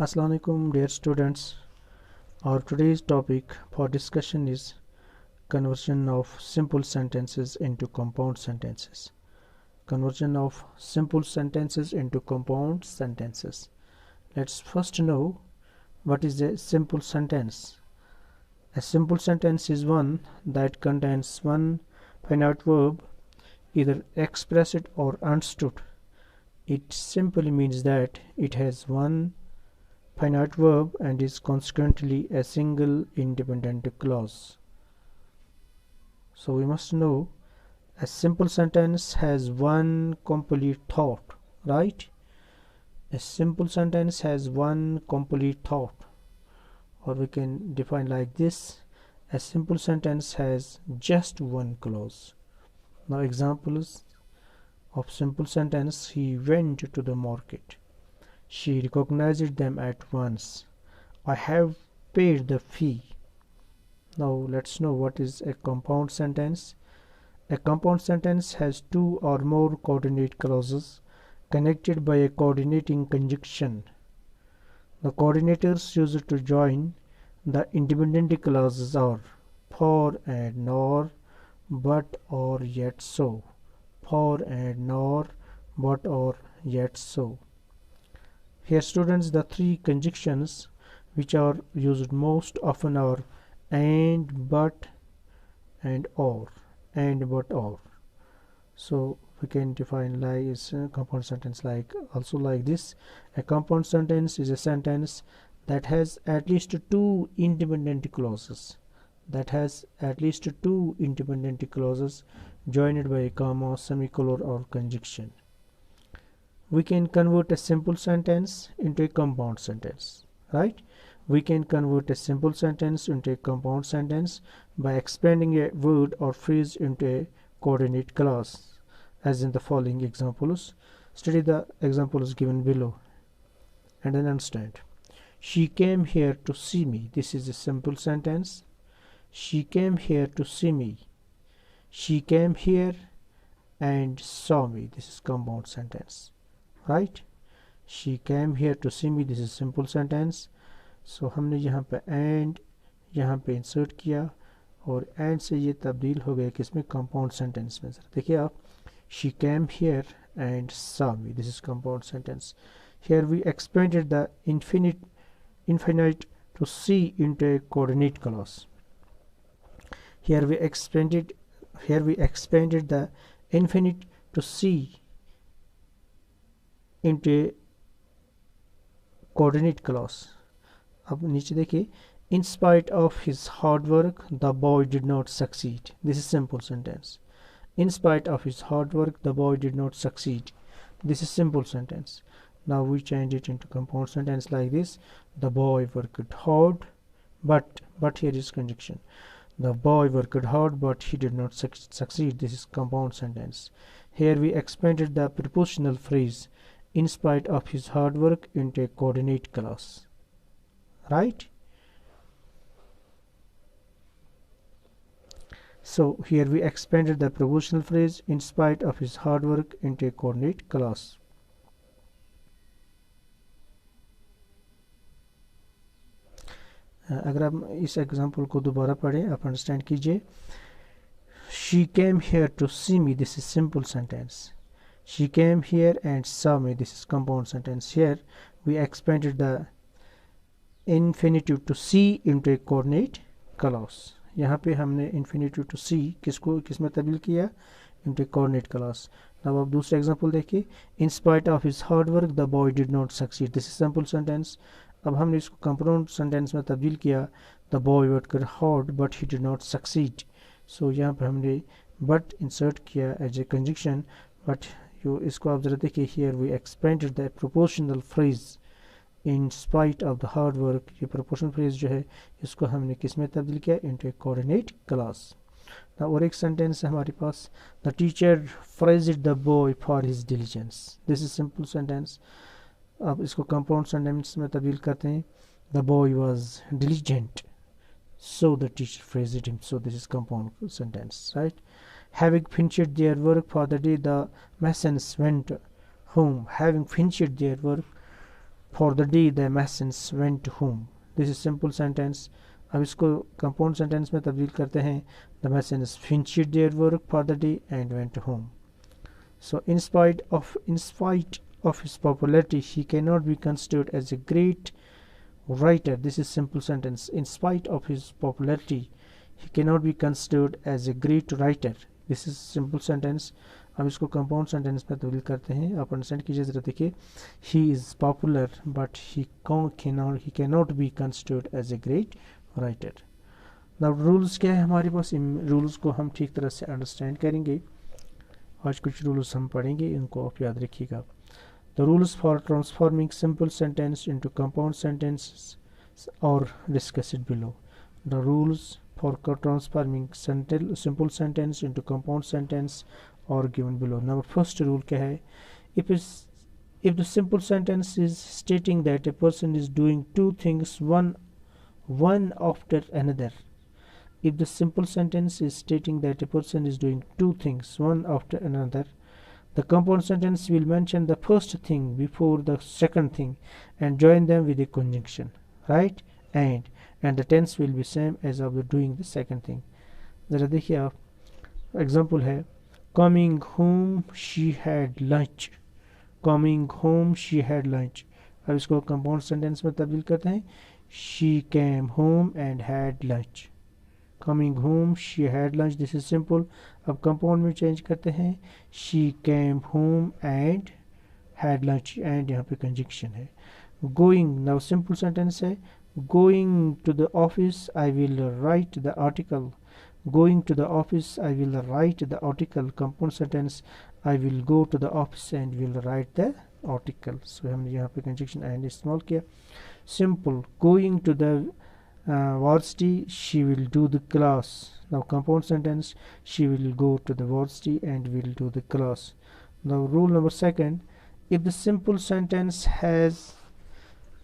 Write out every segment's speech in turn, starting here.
Assalamu alaikum dear students. Our today's topic for discussion is conversion of simple sentences into compound sentences. Conversion of simple sentences into compound sentences. Let's first know what is a simple sentence. A simple sentence is one that contains one finite verb, either expressed or understood. It simply means that it has one finite verb and is consequently a single independent clause. So we must know a simple sentence has one complete thought, right? A simple sentence has one complete thought, or we can define like this: a simple sentence has just one clause. Now examples of simple sentence: he went to the market. She recognized them at once. I have paid the fee. Now let's know what is a compound sentence. A compound sentence has two or more coordinate clauses connected by a coordinating conjunction. The coordinators used to join the independent clauses are for and nor, but or yet so. For and nor, but or yet so. Here students, the three conjunctions which are used most often are and, but, and or. And, but, or. So we can define like is a compound sentence like also like this: a compound sentence is a sentence that has at least two independent clauses. Joined by a comma, semicolon, or conjunction. We can convert a simple sentence into a compound sentence, right? We can convert a simple sentence into a compound sentence by expanding a word or phrase into a coordinate clause, as in the following examples. Study the examples given below and then understand. She came here to see me. This is a simple sentence. She came here to see me. She came here and saw me. This is compound sentence, right? She came here to see me. This is simple sentence. So हमने यहाँ पे and यहाँ पे insert किया और and से ये तब्दील हो गया किसमें, compound sentence में. देखिए आप, she came here and saw me. This is compound sentence. Here we expanded the infinite to see into a coordinate clause. Here we expanded the infinite to see into a coordinate clause. अब नीचे देखिए, in spite of his hard work the boy did not succeed. This is simple sentence. In spite of his hard work the boy did not succeed. This is simple sentence. Now we change it into compound sentence like this: the boy worked hard, but here is conjunction. The boy worked hard but he did not succeed. This is compound sentence. Here we expanded the prepositional phrase in spite of his hard work into a coordinate clause, right? So here we expanded the prepositional phrase in spite of his hard work into a coordinate clause. अगर आप इस example को दोबारा पढ़ें, आप understand कीजिए. She came here to see me. This is simple sentence. She came here and saw me. This is compound sentence. Here we expanded the infinitive to see into a coordinate clause. यहाँ पे हमने infinitive to see किस में तब्दील किया, into a coordinate clause. Now आप दूसरा example देखिए. In spite of his hard work the boy did not succeed. This is simple sentence. अब हमने इसको कंपाउंड सेंटेंस में तब्दील किया. The boy worked hard but he did not succeed. So यहाँ पर हमने बट इंसर्ट किया एज ए कंजक्शन. बट इसको आप जरा देखिए. Here we expanded the proportional phrase in spite of the hard work. ये प्रोपोर्शनल फ्रेज जो है इसको हमने किस में तब्दील किया, इनटू ए कोऑर्डिनेट क्लास. और एक सेंटेंस है हमारे पास: the teacher praised the boy for his diligence. This is simple sentence. अब इसको कंपाउंड सेंटेंस में तब्दील करते हैं. The boy was diligent so the teacher praised him. So this is compound sentence, right? Having finished their work for the day the masons went home. Having finished their work for the day the masons went home. This is simple sentence. अब इसको compound sentence में तब्दील करते हैं. The masons finished their work for the day and went home. So in spite of his popularity, he cannot be considered as a great writer. This is simple sentence. In spite of his popularity, he cannot be considered as a great writer. This is simple sentence. अब इसको compound sentence में तब्दील करते हैं. आप understand कीजिए ज़रा. देखिए, he is popular but he cannot be considered as a great writer. Now rules क्या है हमारे पास. इन रूल्स को हम ठीक तरह से अंडरस्टैंड करेंगे. आज कुछ रूल्स हम पढ़ेंगे, इनको आप याद रखिएगा. The rules for transforming simple sentence into compound sentence are discussed below. The rules for transforming simple sentence into compound sentence or given below. Now first rule क्या है. If the simple sentence is stating that a person is doing two things one after another. If the simple sentence is stating that a person is doing two things one after another, the compound sentence will mention the first thing before the second thing and join them with a conjunction, right? And the tense will be same as of the doing the second thing. ज़रा देखिए आप. Example है, coming home she had lunch. coming home she had lunch. अब इसको compound sentence में तब्दील करते हैं. she came home and had lunch. coming home she had lunch. this is simple. अब कंपाउंड में चेंज करते हैं. she came home and had lunch and यहाँ पे कंजक्शन है. going, now simple sentence है. going to the office I will write the article. going to the office I will write the article. compound sentence, I will go to the office and will write the article. so हमने यहाँ पे conjunction and इस्तेमाल किया. simple, going to the varsity she will do the class. now compound sentence, she will go to the varsity and will do the class. now rule number second, if the simple sentence has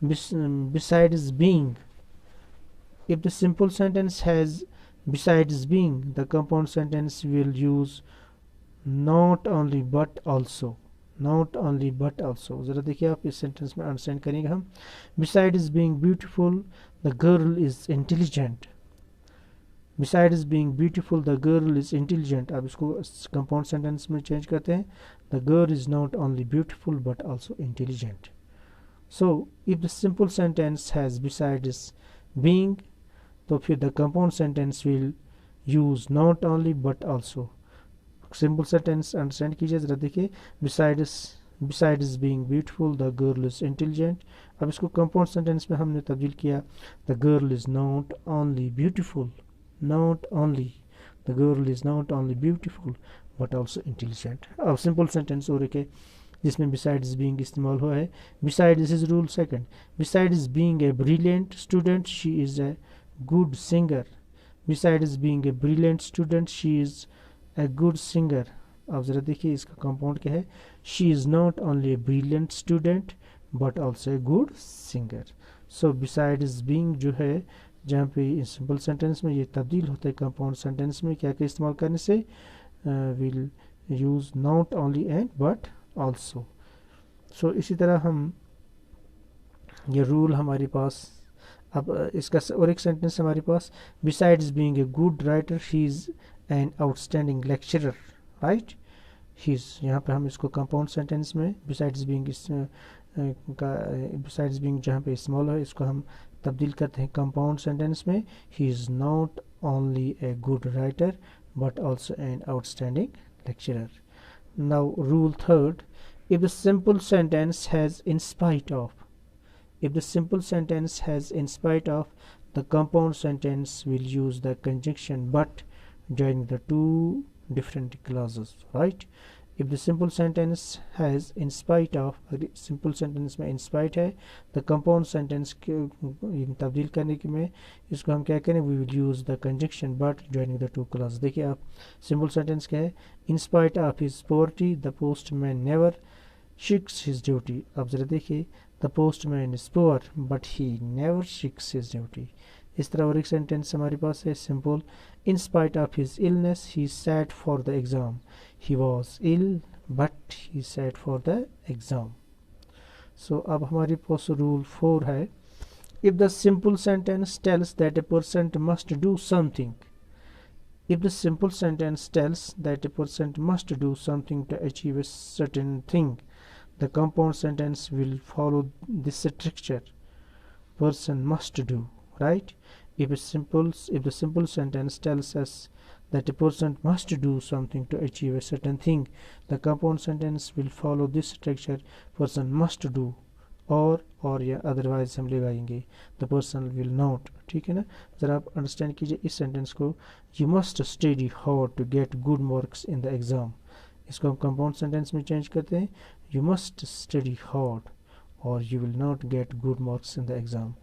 besides being, if the simple sentence has besides being, the compound sentence will use not only but also. not only but also. ज़रा देखिए आप इस sentence में understand करेंगे हम. besides being beautiful the girl is intelligent. besides being beautiful the girl is intelligent. अब इसको compound sentence में चेंज करते हैं. the girl is not only beautiful but also intelligent. So if the simple sentence has besides being, तो फिर the compound sentence will use not only but also. simple sentence understand कीजिए ज़रा देखिए. besides being beautiful the girl is intelligent. अब इसको compound sentence में हमने तब्दील किया. the girl is not only beautiful. not only, the girl is not only beautiful but also intelligent. अब simple sentence और एक जिसमें besides being इस्तेमाल हुआ है. besides, this is rule second. besides being a brilliant student she is a good singer. besides being a brilliant student she is a good singer. अब ज़रा देखिए इसका कंपाउंड क्या है. she is not only a brilliant student but also a good singer. so besides being जो है जहाँ पे सिंपल सेंटेंस में ये तब्दील होता है कंपाउंड सेंटेंस में क्या क्या इस्तेमाल करने से. Will use not only and but also. so इसी तरह हम ये रूल हमारे पास. अब इसका और एक सेंटेंस हमारे पास. besides being a good writer he is an outstanding lecturer. right? he is, यहाँ पे हम इसको कंपाउंड सेंटेंस में besides being besides being जहाँ पे इस्तेमाल है इसको हम तब्दील करते हैं कंपाउंड सेंटेंस में. he is not only a good writer but also an outstanding lecturer. now rule third, if the simple sentence has in spite of, if the simple sentence has in spite of, the compound sentence will use the conjunction but joining the two different clauses. right? if the simple sentence has in spite of, simple sentence में in spite है, the compound sentence के तब्दील करने के में इसको हम क्या करें. we will use the conjunction but joining the two clauses. देखिए आप simple sentence क्या है. in spite of his poverty the postman never shirks his duty. अब ज़रा देखिए the postman is poor but he never shirks his duty. इस तरह और एक सेंटेंस हमारे पास है simple. in spite of his illness he sat for the exam. he was ill but he sat for the exam. सो अब हमारे पास rule 4 है, if the simple sentence tells that a person must do something, if the simple sentence tells that a person must do something to achieve a certain thing, the compound sentence will follow this structure. Person must do, right? If the simple sentence tells us that a person must do something to achieve a certain thing, the compound sentence will follow this structure. Person must do, और या otherwise हम लगाएंगे the person will not. ठीक है ना, ज़रा आप understand कीजिए इस सेंटेंस को। You must study hard to get good marks in the exam, इसको हम कंपाउंड सेंटेंस में चेंज करते हैं, you must study hard or you will not get good marks in the exam.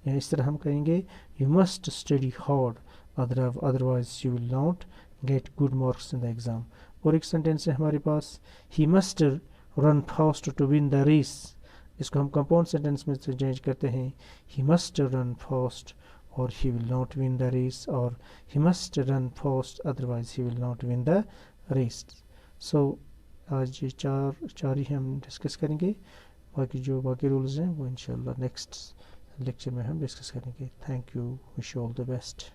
या इस तरह हम कहेंगे you must study hard otherwise you will not get good marks in the exam. और एक सेंटेंस है हमारे पास, he must run fast to win the race, इसको हम कंपाउंड सेंटेंस में से चेंज करते हैं, ही must run fast or he will not win the race, और he must run fast otherwise he will not win the race. So आज ये चार ही हम डिस्कस करेंगे, बाकी जो बाकी रूल्स हैं वो इंशाल्लाह नेक्स्ट लेक्चर में हम डिस्कस करेंगे। Thank you, wish you all the best.